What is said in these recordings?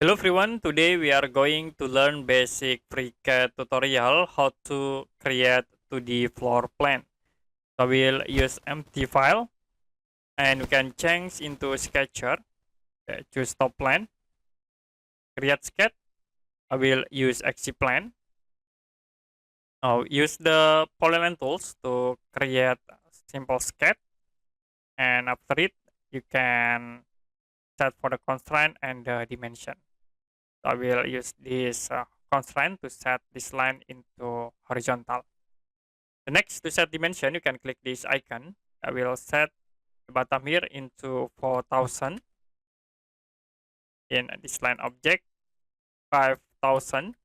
Hello everyone, today we are going to learn basic FreeCAD tutorial how to create 2D floor plan. So we'll use empty file and we can change into Sketchup. Okay, choose top plan, create sketch. I will use XC plan. Now use the polyline tools to create simple sketch, and after it you can set for the constraint and the dimension. I will use this constraint to set this line into horizontal. The next, to set dimension, you can click this icon. I will set the bottom here into 4000. In this line object, 5000.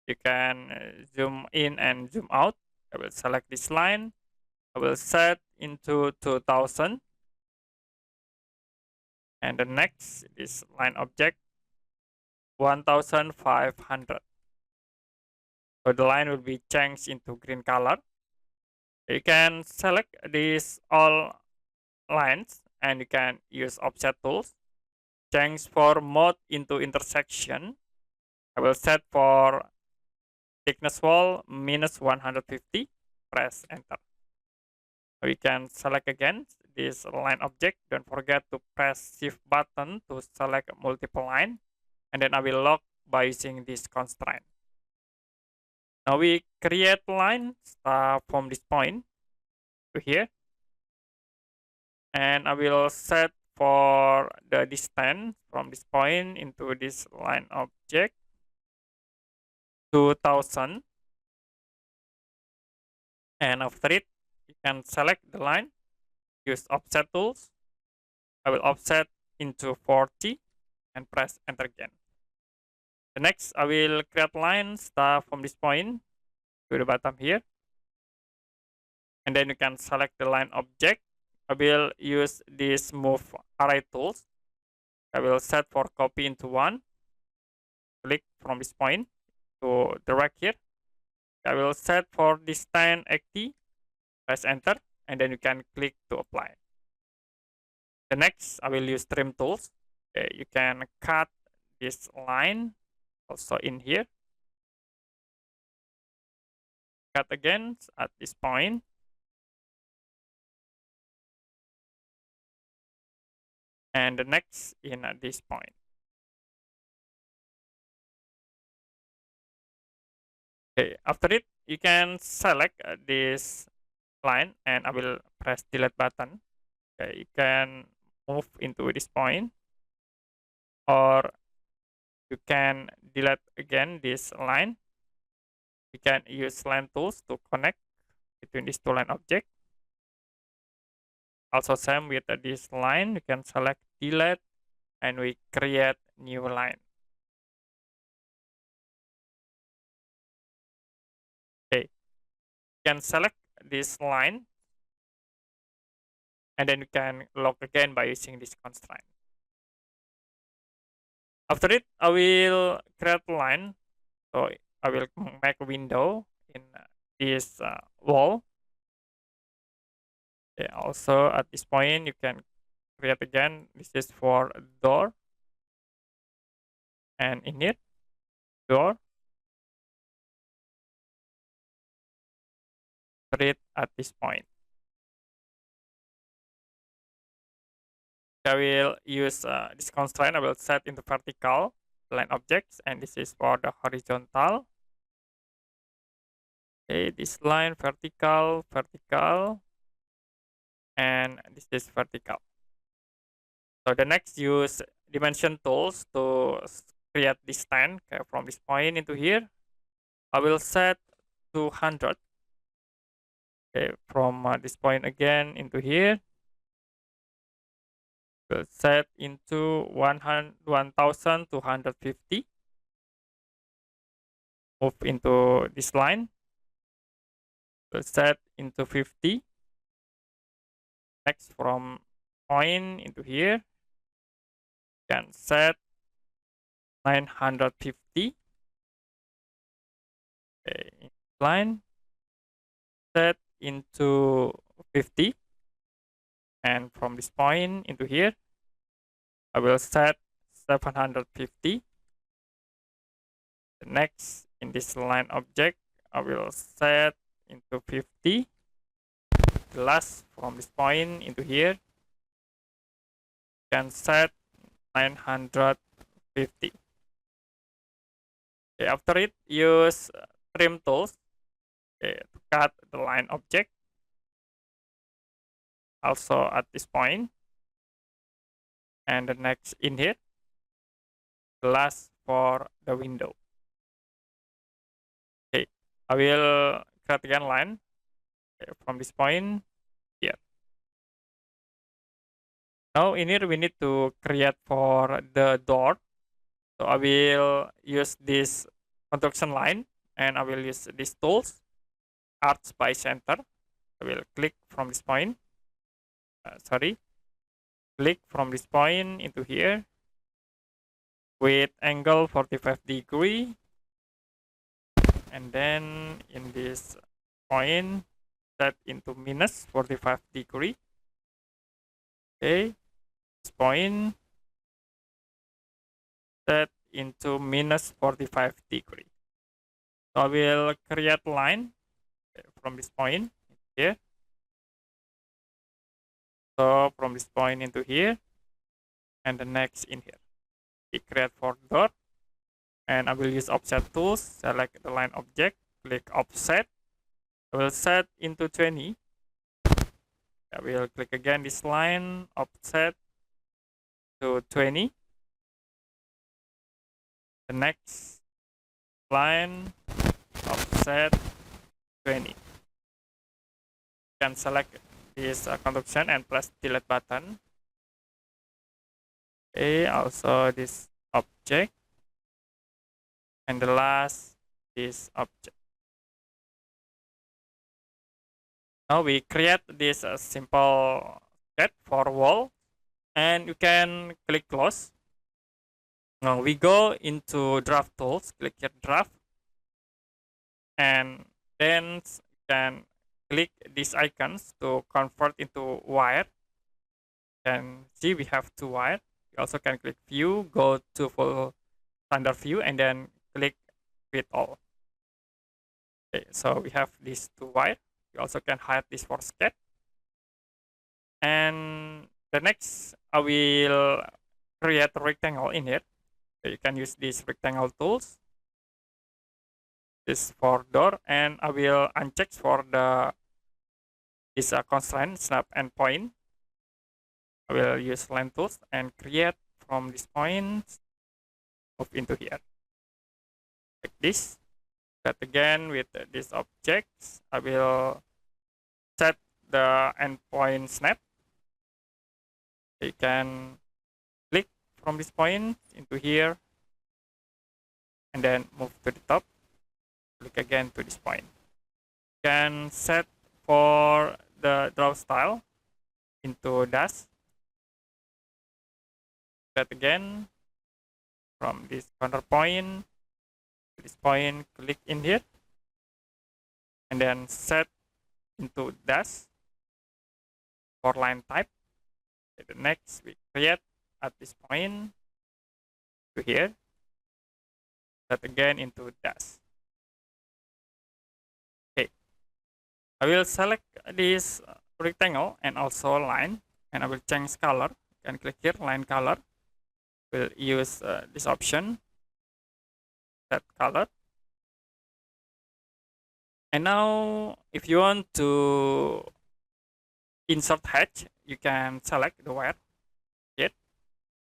You can zoom in and zoom out. I will select this line. I will set into 2000. And the next, this line object, 1500. So the line will be changed into green color. You can select these all lines and you can use offset tools. Change for mode into intersection. I will set for thickness wall -150. Press enter. We can select again this line object. Don't forget to press shift button to select multiple line. And then I will lock by using this constraint. Now we create line start from this point to here. And I will set for the distance from this point into this line object 2000. And after it, you can select the line, use offset tools. I will offset into 40 and press enter again. The next, I will create line start from this point to the bottom here. And then you can select the line object. I will use this move array tools. I will set for copy into 1. Click from this point to direct here. I will set for distance 80. Press enter, and then you can click to apply. The next, I will use trim tools. Okay, you can cut this line also in here. Cut again at this point. And the next in this point. Okay, after it, you can select this line and I will press delete button. Okay, you can move into this point, or you can delete again this line. You can use line tools to connect between these two line objects. Also same with this line, you can select delete and we create new line. Okay, you can select this line and then you can lock again by using this constraint. After it, I will create a line. So I will make a window in this wall. Okay, also at this point, you can create again. This is for door. And in it, door. Create at this point. I will use this constraint. I will set into vertical line objects, and this is for the horizontal. Okay, this line vertical, vertical, and this is vertical. So the next, use dimension tools to create distance. Okay, from this point into here. I will set 200. Okay, from this point again into here. We'll set into 1250. Move into this line. We'll set into 50. Next, from point into here, can set 950. Okay, line set into 50. And from this point into here, I will set 750. The next, in this line object, I will set into 50. The last from this point into here, can set 950. Okay, after it, use trim tools, okay, to cut the line object. Also at this point, and the next in here, the last for the window. Okay, I will cut again line, okay, from this point here. Now in here we need to create for the door. So I will use this construction line, and I will use these tools, arts by center. I will click from this point. Click from this point into here with angle 45°, and then in this point set into minus 45°. Okay, this point set into minus 45°. So I will create line, okay, from this point here. So from this point into here, and the next in here. We create for dot, and I will use offset tools. Select the line object, click offset. I will set into 20. I will click again this line, offset to 20. The next line, offset 20. You can select this construction and press delete button. Okay, also this object, and the last this object. Now we create this simple sketch for wall, and you can click close. Now we go into draft tools, click here draft, and then can click these icons to convert into wire. You can see we have two wire. You also can click view, go to full standard view, and then click fit all. Okay, so we have these two wire. You also can hide this for sketch. And the next, I will create a rectangle in here. So you can use these rectangle tools. This for door, and I will uncheck for the this constraint snap endpoint. I will use line tools and create from this point, move into here, like this. But again with these objects, I will set the endpoint snap. You can click from this point into here, and then move to the top. Click again to this point. You can set for the draw style into dash. Set again from this corner point to this point, click in here, and then set into dash for line type. Okay, the next we create at this point to here, set again into dash. Okay, I will select this rectangle and also line, and I will change color. You can click here, line color. We'll use this option, set color. And now if you want to insert hatch, you can select the wire here.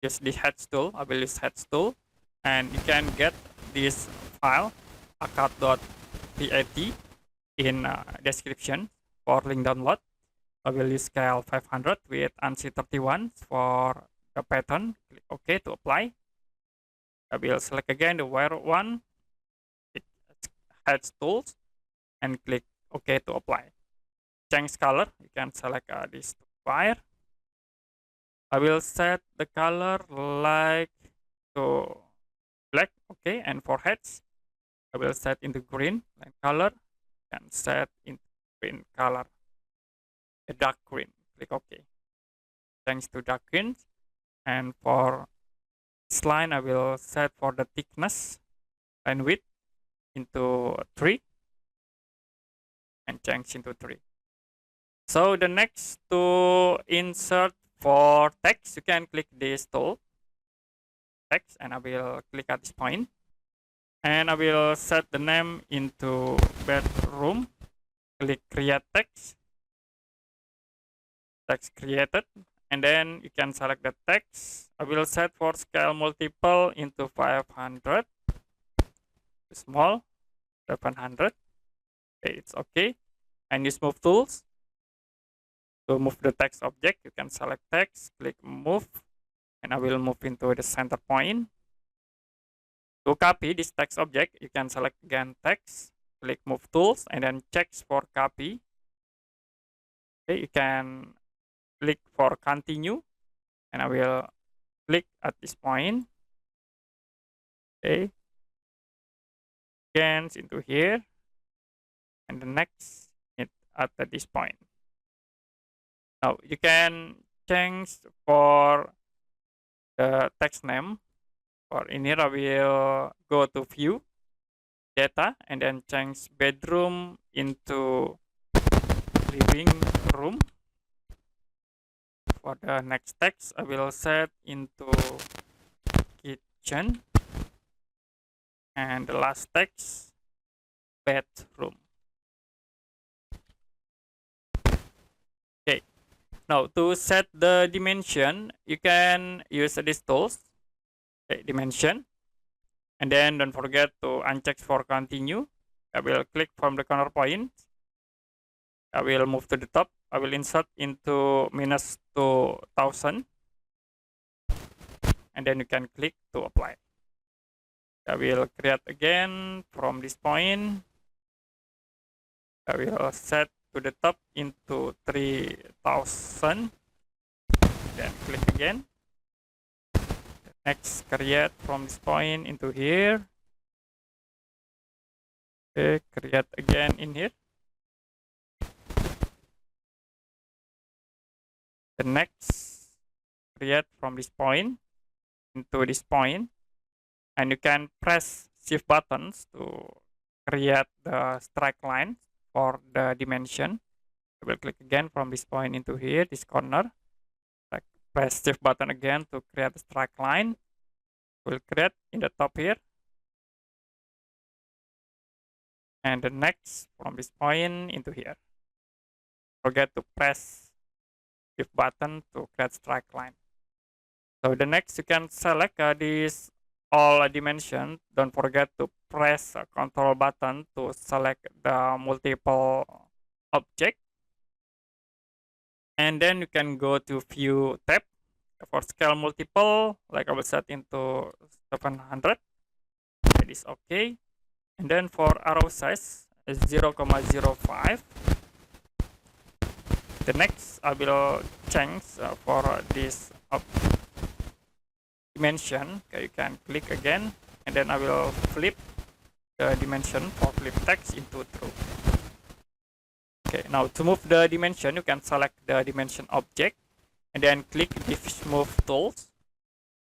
Use the hatch tool. I will use hatch tool, and you can get this file acad.pad in description for link download. I will use scale 500 with ANSI 31 for the pattern. Click OK to apply. I will select again the wire one, click hatch tools, and click OK to apply. Change color. You can select this wire. I will set the color like to black. Okay, and for hatch, I will set into green line color, and set into green color, a dark green. Click OK. Change to dark green. And for This line I will set for the thickness and width into 3 and change into 3. So the next to insert for text, you can click this tool, text, and I will click at this point. And I will set the name into bedroom. Click create text. Text created. And then you can select the text. I will set for scale multiple into 500. Small, 700. Okay, it's okay. And use move tools. To move the text object, you can select text, click move, and I will move into the center point. To copy this text object, you can select again text, click move tools, and then check for copy. Okay, you can click for continue, and I will click at this point. Okay, again into here, and the next it at this point. Now you can change for the text name. For in here, I will go to view, data, and then change bedroom into living room. For the next text, I will set into kitchen, and the last text, bedroom. Okay, now to set the dimension, you can use these tools. Okay, dimension, and then don't forget to uncheck for continue. I will click from the corner point. I will move to the top. I will insert into minus 2000, and then you can click to apply. I will create again from this point. I will set to the top into 3000, then click again. Next, create from this point into here. Okay, create again in here. The next, create from this point into this point. And you can press shift buttons to create the strike line for the dimension. I will click again from this point into here, this corner. Press shift button again to create a strike line. We'll create in the top here. And the next from this point into here. Forget to press shift button to create strike line. So the next you can select this all dimension. Don't forget to press control button to select the multiple object. And then you can go to view tab. For scale multiple, like I will set into 700. It is okay. And then for arrow size is 0.05. The next I will change for this dimension. Okay, you can click again, and then I will flip the dimension for flip text into true. Okay, now to move the dimension, you can select the dimension object and then click this move tools.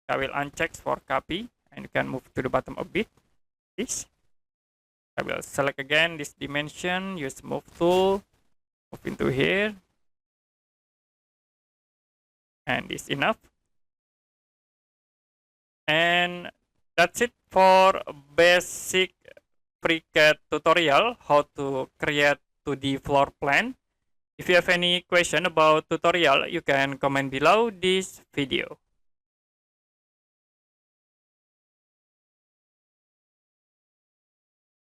I will uncheck for copy, and you can move to the bottom a bit. This. I will select again this dimension, use move tool, move into here, and it's enough. And that's it for basic FreeCAD tutorial, how to create 2D floor plan. If you have any question about tutorial, you can comment below this video.